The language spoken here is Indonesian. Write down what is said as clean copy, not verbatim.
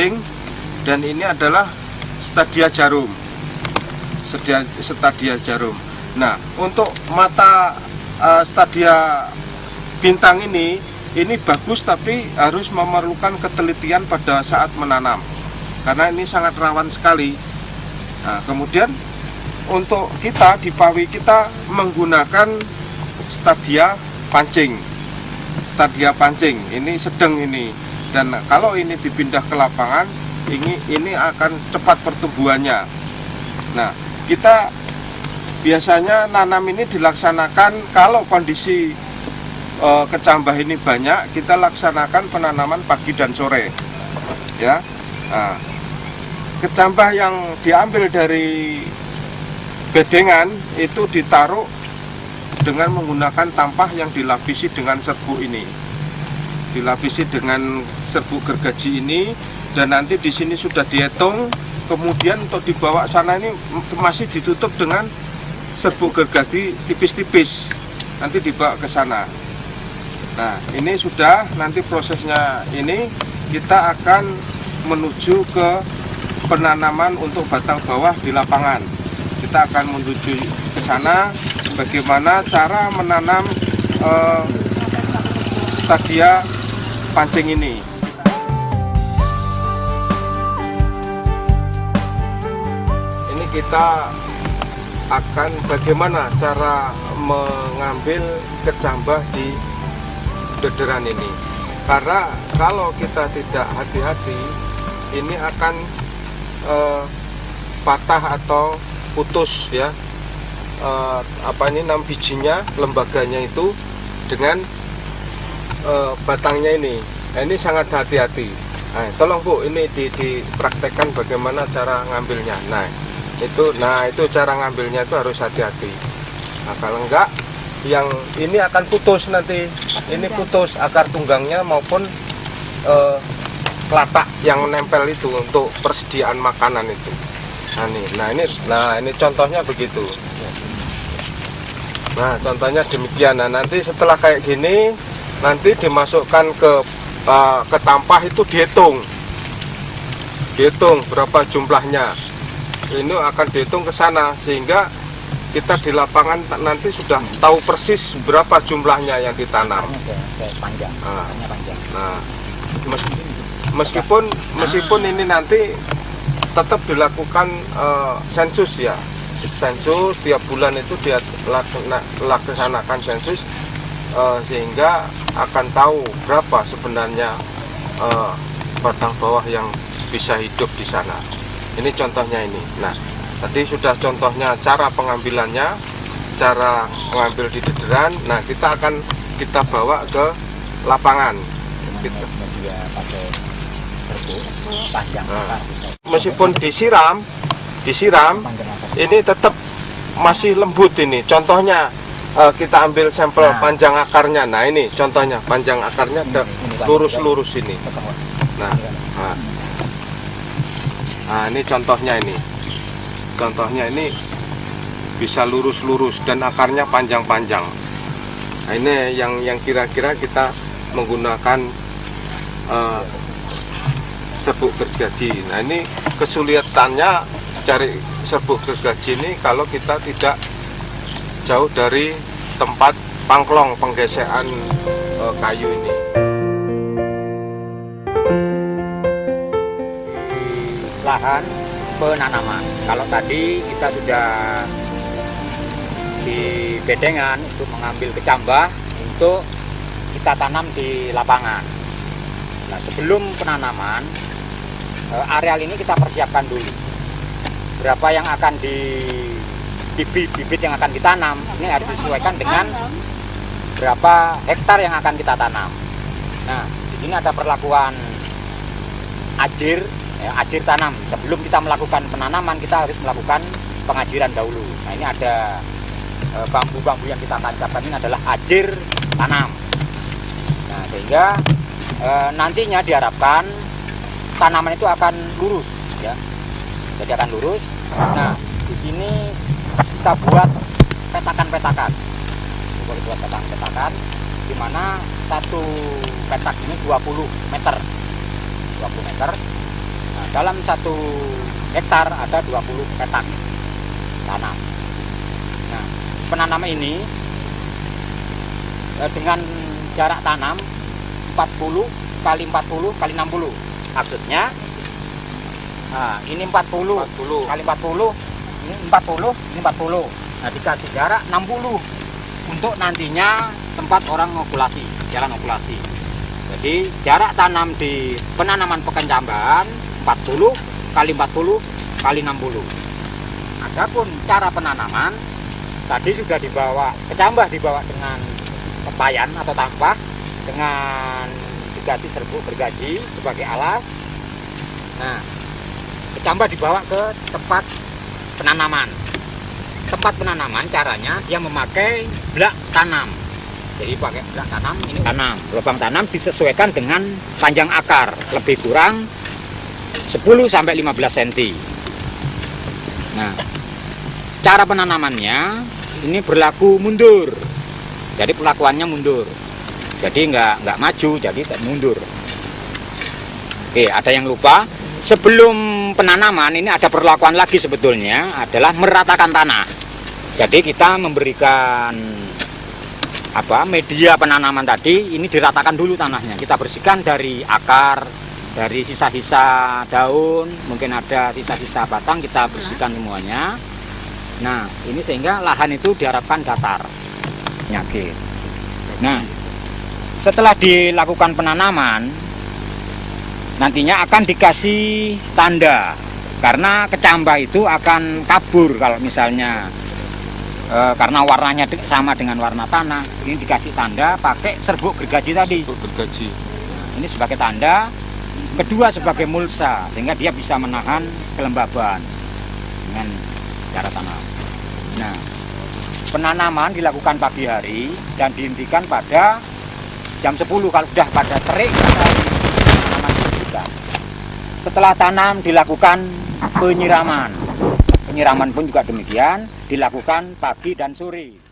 pancing, dan ini adalah stadia jarum. Stadia jarum. Nah, untuk mata stadia bintang ini bagus, tapi harus memerlukan ketelitian pada saat menanam karena ini sangat rawan sekali. Nah, kemudian untuk kita di Pawi kita menggunakan stadia pancing. Stadia pancing ini sedang ini, dan kalau ini dipindah ke lapangan ini akan cepat pertumbuhannya. Nah, kita biasanya nanam ini dilaksanakan kalau kondisi kecambah ini banyak, kita laksanakan penanaman pagi dan sore, ya. Nah, kecambah yang diambil dari bedengan itu ditaruh dengan menggunakan tampah yang dilapisi dengan serbuk ini, dilapisi dengan serbuk gergaji ini, dan nanti di sini sudah dihitung. Kemudian untuk dibawa sana ini masih ditutup dengan serbuk gergaji tipis-tipis, nanti dibawa ke sana. Nah, ini sudah, nanti prosesnya ini kita akan menuju ke penanaman untuk batang bawah di lapangan. Kita akan menuju ke sana bagaimana cara menanam stadia pancing ini. Ini kita akan bagaimana cara mengambil kecambah di dederan ini, karena kalau kita tidak hati-hati ini akan patah atau putus, ya. Bijinya, lembaganya itu dengan batangnya ini. Nah, ini sangat hati-hati. Nah, tolong Bu, ini dipraktekkan bagaimana cara ngambilnya. Nah itu cara ngambilnya itu harus hati-hati. Nah, kalau enggak, yang ini akan putus nanti. Ini putus akar tunggangnya maupun kelatak yang nempel itu untuk persediaan makanan itu. Nah ini contohnya begitu. Nah, contohnya demikian. Nah, nanti setelah kayak gini, nanti dimasukkan ke tampah itu dihitung berapa jumlahnya. Ini akan dihitung ke sana sehingga kita di lapangan nanti sudah tahu persis berapa jumlahnya yang ditanam. Nah, meskipun ini nanti tetap dilakukan sensus, ya. Sensus tiap bulan itu dia laksanakan sensus sehingga akan tahu berapa sebenarnya batang bawah yang bisa hidup di sana. Ini contohnya ini. Nah, tadi sudah contohnya cara pengambilannya, cara mengambil di dederan. Nah, kita bawa ke lapangan. Nah, meskipun disiram, ini tetap masih lembut ini. Contohnya kita ambil sampel panjang akarnya. Nah, ini contohnya panjang akarnya lurus-lurus ini. Nah, ini contohnya ini. Contohnya ini bisa lurus-lurus dan akarnya panjang-panjang. Nah, ini yang kira-kira kita menggunakan serbuk gergaji. Nah, ini kesulitannya cari serbuk gergaji ini kalau kita tidak jauh dari tempat pangklong penggesekan kayu ini. Lahan penanaman. Kalau tadi kita sudah di bedengan untuk mengambil kecambah untuk kita tanam di lapangan. Nah, sebelum penanaman, areal ini kita persiapkan dulu. Berapa yang akan bibit yang akan ditanam, ini harus disesuaikan dengan berapa hektar yang akan kita tanam. Nah, di sini ada perlakuan ajir tanam. Sebelum kita melakukan penanaman, kita harus melakukan pengajiran dahulu. Nah, ini ada bambu-bambu yang kita tancapkan, ini adalah ajir tanam. Nah, sehingga nantinya diharapkan tanaman itu akan lurus, ya. Jadi akan lurus. Nah, di sini kita buat petakan-petakan. Buat petakan-petakan, di mana satu petak ini 20 meter. 20 meter. dalam 1 hektar ada 20 petak tanam. Nah, penanaman ini dengan jarak tanam 40 kali 40 kali 60. Maksudnya ini 40 kali 40, ini 40, ini 40. Nah, dikasih jarak 60 untuk nantinya tempat orang okulasi, jalan okulasi. Jadi jarak tanam di penanaman Pekencambahan 40 kali 40 kali 60. Adapun cara penanaman tadi sudah dibawa, kecambah dibawa dengan tempayan atau tampah dengan dikasih serbuk gergaji sebagai alas. Nah, kecambah dibawa ke tempat penanaman. Tempat penanaman caranya dia memakai blak tanam. Jadi pakai blak tanam, ini tanam. Lubang tanam disesuaikan dengan panjang akar, lebih kurang 10 sampai 15 cm. Nah, cara penanamannya ini berlaku mundur. Jadi perlakuannya mundur. Jadi nggak maju, jadi mundur. Oke, ada yang lupa. Sebelum penanaman ini ada perlakuan lagi sebetulnya, adalah meratakan tanah. Jadi kita memberikan media penanaman tadi, ini diratakan dulu tanahnya. Kita bersihkan dari akar, dari sisa-sisa daun, mungkin ada sisa-sisa batang, kita bersihkan semuanya. Nah, ini sehingga lahan itu diharapkan datar. Penyakit. Nah, setelah dilakukan penanaman, nantinya akan dikasih tanda, karena kecambah itu akan kabur kalau misalnya karena warnanya sama dengan warna tanah. Ini dikasih tanda pakai serbuk gergaji tadi. Gergaji. Nah, ini sebagai tanda. Kedua sebagai mulsa, sehingga dia bisa menahan kelembaban dengan cara tanam. Nah, penanaman dilakukan pagi hari dan dihentikan pada jam 10. Kalau sudah pada terik, penanaman dihentikan. Setelah tanam dilakukan penyiraman. Penyiraman pun juga demikian, dilakukan pagi dan sore.